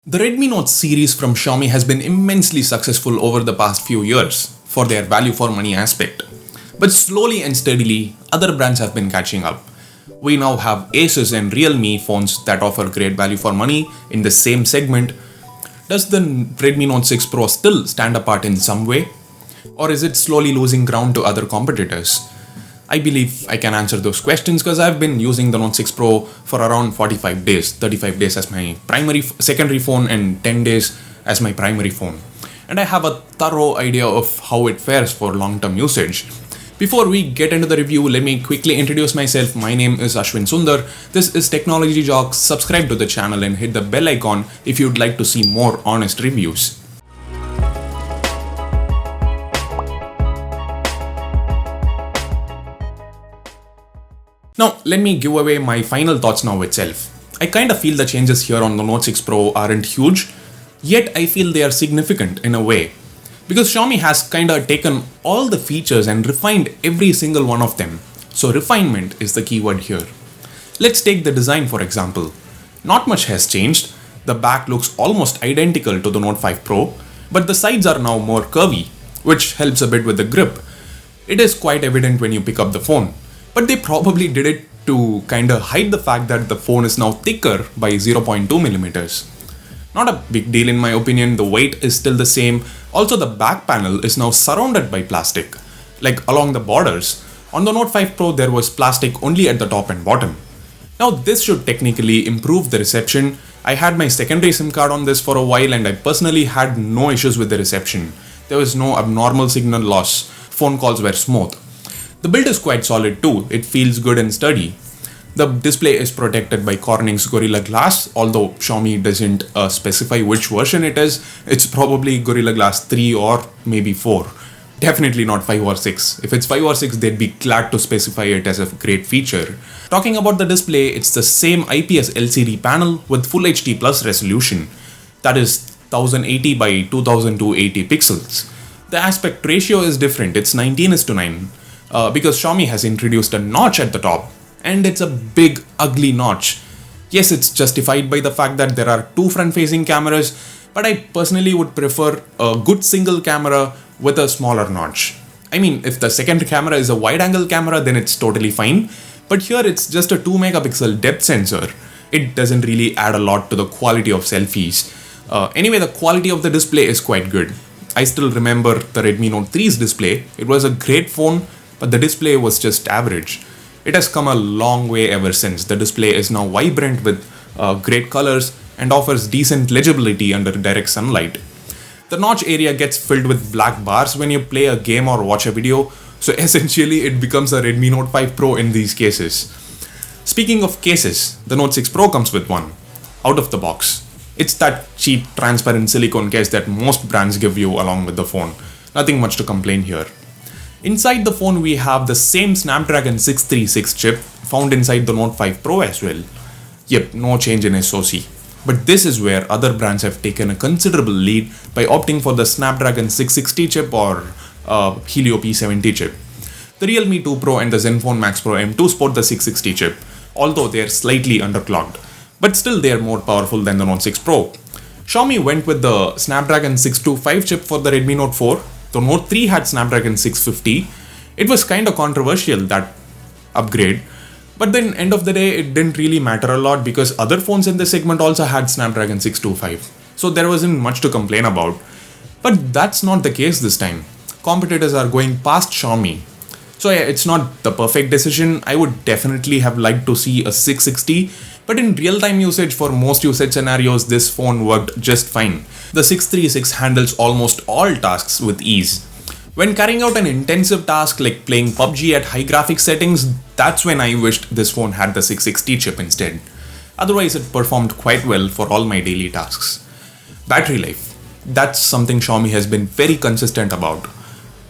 The Redmi Note series from Xiaomi has been immensely successful over the past few years for their value for money aspect. But slowly and steadily, other brands have been catching up. We now have Asus and Realme phones that offer great value for money in the same segment. Does the Redmi Note 6 Pro still stand apart in some way? Or is it slowly losing ground to other competitors? I believe I can answer those questions because I've been using the Note 6 Pro for around 45 days, 35 days as my secondary phone and 10 days as my primary phone. And I have a thorough idea of how it fares for long-term usage. Before we get into the review, let me quickly introduce myself. My name is Ashwin Sundar. This is Technology Jock. Subscribe to the channel and hit the bell icon if you'd like to see more honest reviews. Now, let me give away my final thoughts now itself. I kinda feel the changes here on the Note 6 Pro aren't huge, yet I feel they are significant in a way. Because Xiaomi has kinda taken all the features and refined every single one of them. So refinement is the keyword here. Let's take the design for example. Not much has changed. The back looks almost identical to the Note 5 Pro, but the sides are now more curvy, which helps a bit with the grip. It is quite evident when you pick up the phone. But they probably did it to kinda hide the fact that the phone is now thicker by 0.2mm. Not a big deal in my opinion, the weight is still the same. Also the back panel is now surrounded by plastic, like along the borders. On the Note 5 Pro there was plastic only at the top and bottom. Now this should technically improve the reception. I had my secondary SIM card on this for a while and I personally had no issues with the reception. There was no abnormal signal loss. Phone calls were smooth. The build is quite solid too, it feels good and sturdy. The display is protected by Corning's Gorilla Glass, although Xiaomi doesn't specify which version it is. It's probably Gorilla Glass 3 or maybe 4. Definitely not 5 or 6. If it's 5 or 6, they'd be glad to specify it as a great feature. Talking about the display, it's the same IPS LCD panel with Full HD Plus resolution. That is 1080 by 2280 pixels. The aspect ratio is different, it's 19:9. Because Xiaomi has introduced a notch at the top, and it's a big ugly notch. Yes, it's justified by the fact that there are two front-facing cameras, but I personally would prefer a good single camera with a smaller notch. I mean, if the second camera is a wide-angle camera, then it's totally fine, but here it's just a 2-megapixel depth sensor. It doesn't really add a lot to the quality of selfies. Anyway, the quality of the display is quite good. I still remember the Redmi Note 3's display. It was a great phone, but the display was just average. It has come a long way ever since. The display is now vibrant with great colors and offers decent legibility under direct sunlight. The notch area gets filled with black bars when you play a game or watch a video, so essentially it becomes a Redmi Note 5 Pro in these cases. Speaking of cases, the Note 6 Pro comes with one, out of the box. It's that cheap transparent silicone case that most brands give you along with the phone. Nothing much to complain here. Inside the phone we have the same Snapdragon 636 chip found inside the Note 5 Pro as well. Yep, no change in SoC. But this is where other brands have taken a considerable lead by opting for the Snapdragon 660 chip or Helio P70 chip. The Realme 2 Pro and the Zenfone Max Pro M2 sport the 660 chip, although they are slightly underclocked. But still they are more powerful than the Note 6 Pro. Xiaomi went with the Snapdragon 625 chip for the Redmi Note 4. The Note 3 had Snapdragon 650. It was kinda controversial, that upgrade. But then end of the day, it didn't really matter a lot because other phones in this segment also had Snapdragon 625. So there wasn't much to complain about. But that's not the case this time. Competitors are going past Xiaomi. So yeah, it's not the perfect decision. I would definitely have liked to see a 660. But in real-time usage for most usage scenarios, this phone worked just fine. The 636 handles almost all tasks with ease. When carrying out an intensive task like playing PUBG at high graphics settings, that's when I wished this phone had the 660 chip instead. Otherwise, it performed quite well for all my daily tasks. Battery life. That's something Xiaomi has been very consistent about.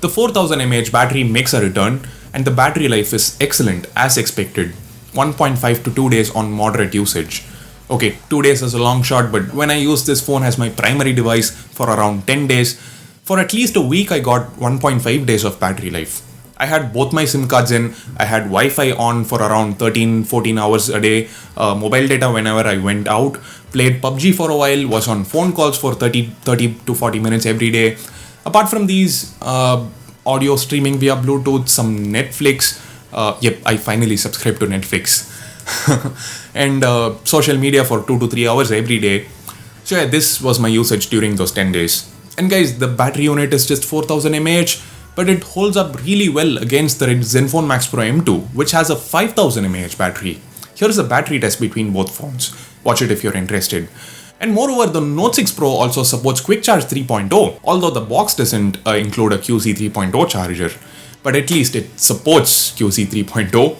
The 4000 mAh battery makes a return, and the battery life is excellent as expected. 1.5 to 2 days on moderate usage. Okay, 2 days is a long shot, but when I use this phone as my primary device for around 10 days, for at least a week I got 1.5 days of battery life. I had both my SIM cards in, I had Wi-Fi on for around 13-14 hours a day, mobile data whenever I went out, played PUBG for a while, was on phone calls for 30 to 40 minutes every day. Apart from these, audio streaming via Bluetooth, some Netflix, I finally subscribed to Netflix, and social media for 2 to 3 hours every day. So yeah, this was my usage during those 10 days. And guys, the battery unit is just 4000 mAh, but it holds up really well against the Zenfone Max Pro M2, which has a 5000 mAh battery. Here's a battery test between both phones. Watch it if you're interested. And moreover, the Note 6 Pro also supports Quick Charge 3.0, although the box doesn't include a QC 3.0 charger, but at least it supports QC 3.0.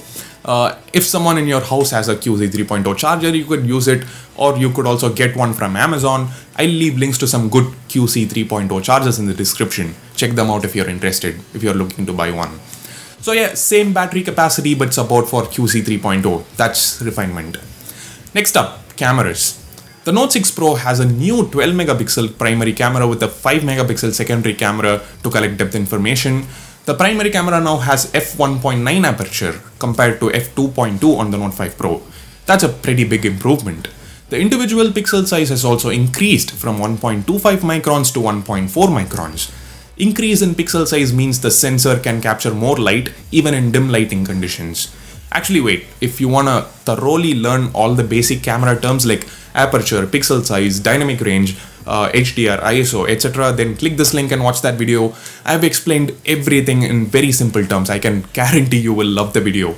If someone in your house has a QC 3.0 charger, you could use it, or you could also get one from Amazon. I'll leave links to some good QC 3.0 chargers in the description. Check them out if you're interested, if you're looking to buy one. So yeah, same battery capacity but support for QC 3.0. That's refinement. Next up, cameras. The Note 6 Pro has a new 12 megapixel primary camera with a 5 megapixel secondary camera to collect depth information. The primary camera now has f1.9 aperture compared to f2.2 on the Note 5 Pro. That's a pretty big improvement. The individual pixel size has also increased from 1.25 microns to 1.4 microns. Increase in pixel size means the sensor can capture more light even in dim lighting conditions. Actually wait, if you wanna thoroughly learn all the basic camera terms like aperture, pixel size, dynamic range, HDR, ISO, etc., then click this link and watch that video. I've explained everything in very simple terms. I can guarantee you will love the video.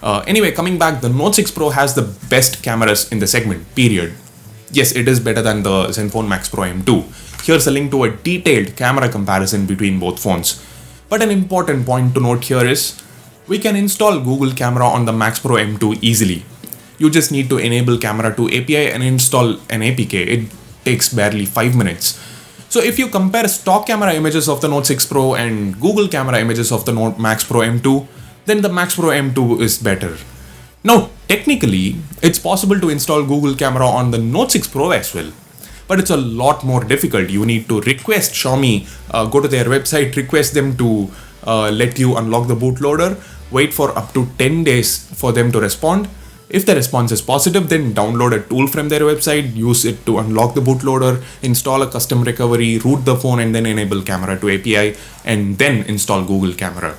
Anyway, coming back, the Note 6 Pro has the best cameras in the segment, period. Yes, it is better than the Zenfone Max Pro M2. Here's a link to a detailed camera comparison between both phones. But an important point to note here is, we can install Google Camera on the Max Pro M2 easily. You just need to enable Camera 2 API and install an APK. It takes barely 5 minutes. So if you compare stock camera images of the Note 6 Pro and Google camera images of the Note Max Pro M2, then the Max Pro M2 is better. Now, technically, it's possible to install Google Camera on the Note 6 Pro as well, but it's a lot more difficult. You need to request Xiaomi, go to their website, request them to let you unlock the bootloader, wait for up to 10 days for them to respond. If the response is positive, then download a tool from their website, use it to unlock the bootloader, install a custom recovery, root the phone and then enable Camera 2 API, and then install Google Camera.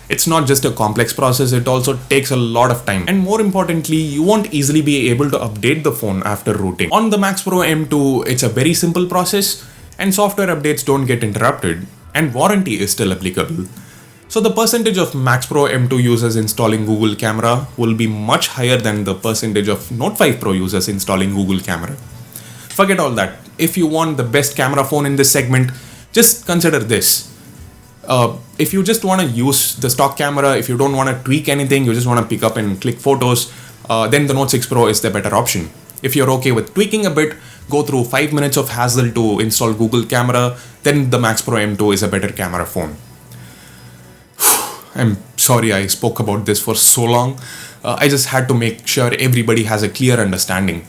It's not just a complex process, it also takes a lot of time. And more importantly, you won't easily be able to update the phone after rooting. On the Max Pro M2, it's a very simple process and software updates don't get interrupted and warranty is still applicable. So the percentage of Max Pro M2 users installing Google Camera will be much higher than the percentage of Note 5 Pro users installing Google Camera. Forget all that. If you want the best camera phone in this segment, just consider this. If you just want to use the stock camera, if you don't want to tweak anything, you just want to pick up and click photos, then the Note 6 Pro is the better option. If you're okay with tweaking a bit, go through 5 minutes of hassle to install Google Camera, then the Max Pro M2 is a better camera phone. I'm sorry I spoke about this for so long. I just had to make sure everybody has a clear understanding.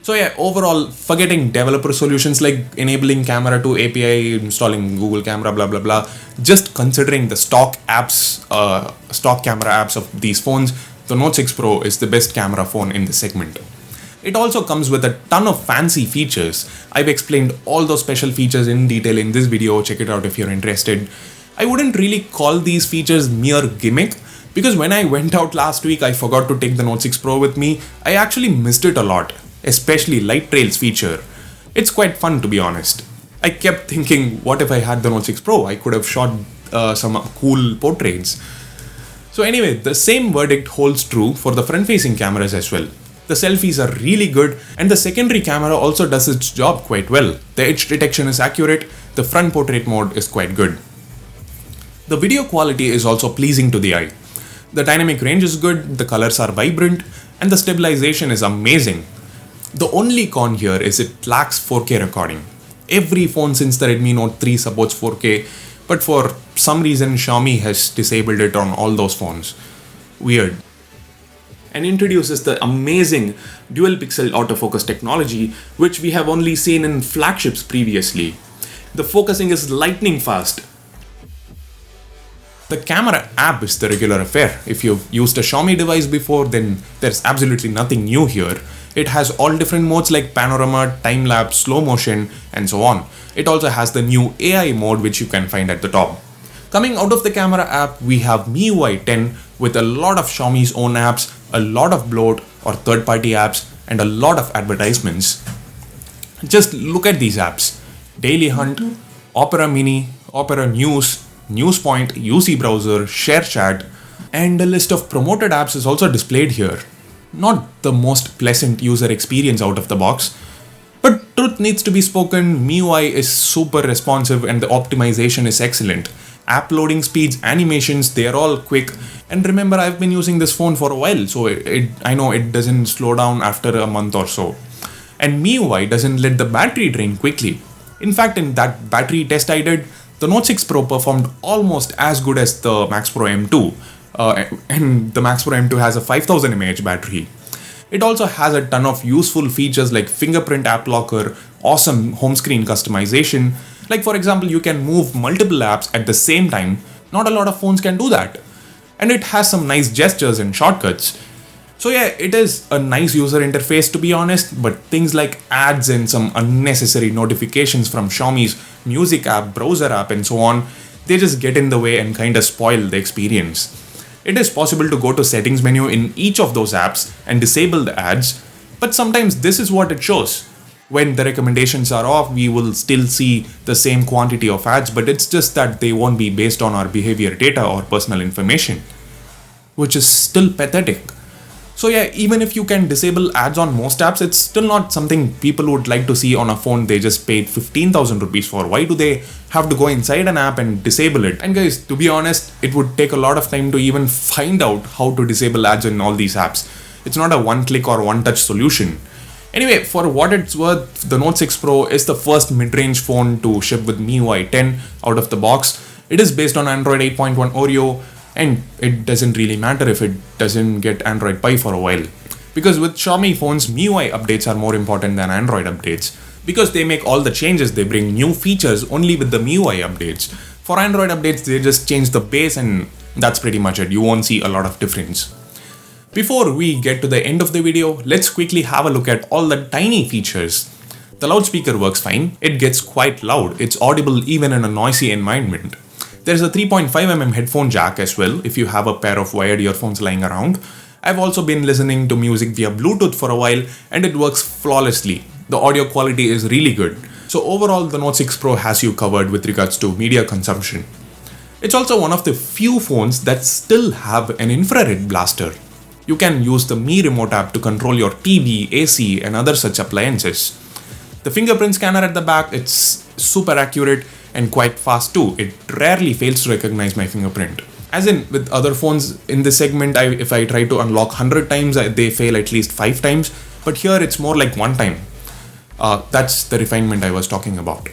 So yeah, overall, forgetting developer solutions like enabling Camera 2 API, installing Google Camera, blah blah blah, just considering the stock apps, stock camera apps of these phones, the Note 6 Pro is the best camera phone in the segment. It also comes with a ton of fancy features. I've explained all those special features in detail in this video, check it out if you're interested. I wouldn't really call these features mere gimmick, because when I went out last week, I forgot to take the Note 6 Pro with me. I actually missed it a lot, especially light trails feature. It's quite fun, to be honest. I kept thinking, what if I had the Note 6 Pro? I could have shot some cool portraits. So anyway, the same verdict holds true for the front-facing cameras as well. The selfies are really good and the secondary camera also does its job quite well. The edge detection is accurate, the front portrait mode is quite good. The video quality is also pleasing to the eye. The dynamic range is good, the colors are vibrant, and the stabilization is amazing. The only con here is it lacks 4K recording. Every phone since the Redmi Note 3 supports 4K, but for some reason Xiaomi has disabled it on all those phones. Weird. And introduces the amazing dual pixel autofocus technology, which we have only seen in flagships previously. The focusing is lightning fast. The camera app is the regular affair. If you've used a Xiaomi device before, then there's absolutely nothing new here. It has all different modes like panorama, time-lapse, slow motion, and so on. It also has the new AI mode which you can find at the top. Coming out of the camera app, we have MIUI 10 with a lot of Xiaomi's own apps, a lot of bloat or third-party apps, and a lot of advertisements. Just look at these apps: Daily Hunt, Opera Mini, Opera News, NewsPoint, UC Browser, ShareChat, and a list of promoted apps is also displayed here. Not the most pleasant user experience out of the box, but truth needs to be spoken, MIUI is super responsive and the optimization is excellent. App loading speeds, animations, they are all quick. And remember, I've been using this phone for a while, so I know it doesn't slow down after a month or so. And MIUI doesn't let the battery drain quickly. In fact, in that battery test I did, the Note 6 Pro performed almost as good as the Max Pro M2. And the Max Pro M2 has a 5000 mAh battery. It also has a ton of useful features like fingerprint app locker, awesome home screen customization. Like for example, you can move multiple apps at the same time. Not a lot of phones can do that. And it has some nice gestures and shortcuts. So yeah, it is a nice user interface to be honest, but things like ads and some unnecessary notifications from Xiaomi's music app, browser app and so on, they just get in the way and kinda spoil the experience. It is possible to go to settings menu in each of those apps and disable the ads, but sometimes this is what it shows. When the recommendations are off, we will still see the same quantity of ads, but it's just that they won't be based on our behavior data or personal information, which is still pathetic. So yeah, even if you can disable ads on most apps, it's still not something people would like to see on a phone they just paid 15,000 rupees for. Why do they have to go inside an app and disable it? And guys, to be honest, it would take a lot of time to even find out how to disable ads in all these apps. It's not a one-click or one-touch solution. Anyway, for what it's worth, the Note 6 Pro is the first mid-range phone to ship with MIUI 10 out of the box. It is based on Android 8.1 Oreo, and it doesn't really matter if it doesn't get Android Pie for a while. Because with Xiaomi phones, MIUI updates are more important than Android updates. Because they make all the changes, they bring new features only with the MIUI updates. For Android updates, they just change the base and that's pretty much it. You won't see a lot of difference. Before we get to the end of the video, let's quickly have a look at all the tiny features. The loudspeaker works fine. It gets quite loud. It's audible even in a noisy environment. There's a 3.5mm headphone jack as well if you have a pair of wired earphones lying around. I've also been listening to music via Bluetooth for a while and it works flawlessly. The audio quality is really good. So overall, the Note 6 Pro has you covered with regards to media consumption. It's also one of the few phones that still have an infrared blaster. You can use the Mi Remote app to control your TV, AC and other such appliances. The fingerprint scanner at the back, it's super accurate and quite fast too. It rarely fails to recognize my fingerprint. As in with other phones in this segment, if I try to unlock 100 times, they fail at least 5 times. But here it's more like 1 time. That's the refinement I was talking about.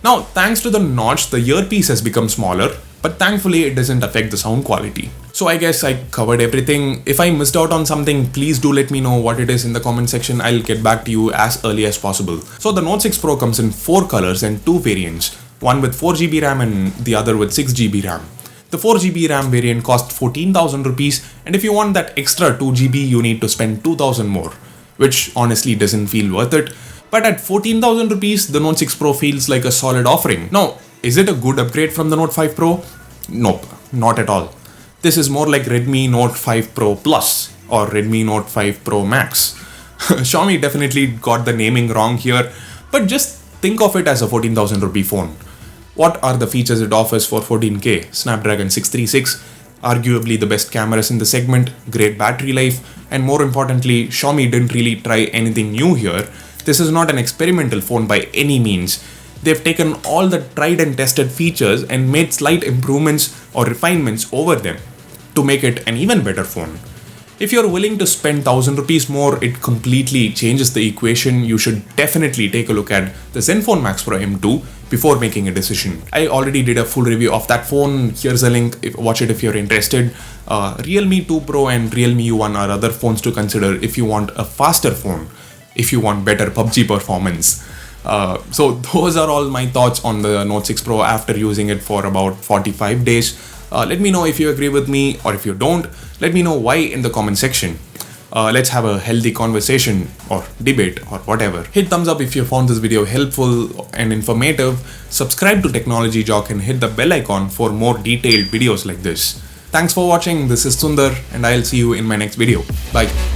Now, thanks to the notch, the earpiece has become smaller, but thankfully it doesn't affect the sound quality. So I guess I covered everything. If I missed out on something, please do let me know what it is in the comment section. I'll get back to you as early as possible. So the Note 6 Pro comes in 4 colors and 2 variants. One with 4GB RAM and the other with 6GB RAM. The 4GB RAM variant costs 14,000 rupees, and if you want that extra 2GB, you need to spend 2,000 more, which honestly doesn't feel worth it. But at 14,000 rupees, the Note 6 Pro feels like a solid offering. Now, is it a good upgrade from the Note 5 Pro? Nope, not at all. This is more like Redmi Note 5 Pro Plus or Redmi Note 5 Pro Max. Xiaomi definitely got the naming wrong here, but just think of it as a 14,000 rupee phone. What are the features it offers for 14K? Snapdragon 636, arguably the best cameras in the segment, great battery life, and more importantly, Xiaomi didn't really try anything new here. This is not an experimental phone by any means. They've taken all the tried and tested features and made slight improvements or refinements over them to make it an even better phone. If you're willing to spend 1,000 rupees more, it completely changes the equation. You should definitely take a look at the Zenfone Max Pro M2 before making a decision. I already did a full review of that phone. Here's a link, watch it if you're interested. Realme 2 Pro and Realme U1 are other phones to consider if you want a faster phone, if you want better PUBG performance. So those are all my thoughts on the Note 6 Pro after using it for about 45 days. Let me know if you agree with me, or if you don't, let me know why in the comment section. Let's have a healthy conversation or debate or whatever. Hit thumbs up if you found this video helpful and informative. Subscribe to Technology Jock and hit the bell icon for more detailed videos like this. Thanks for watching. This is Sundar and I'll see you in my next video. Bye.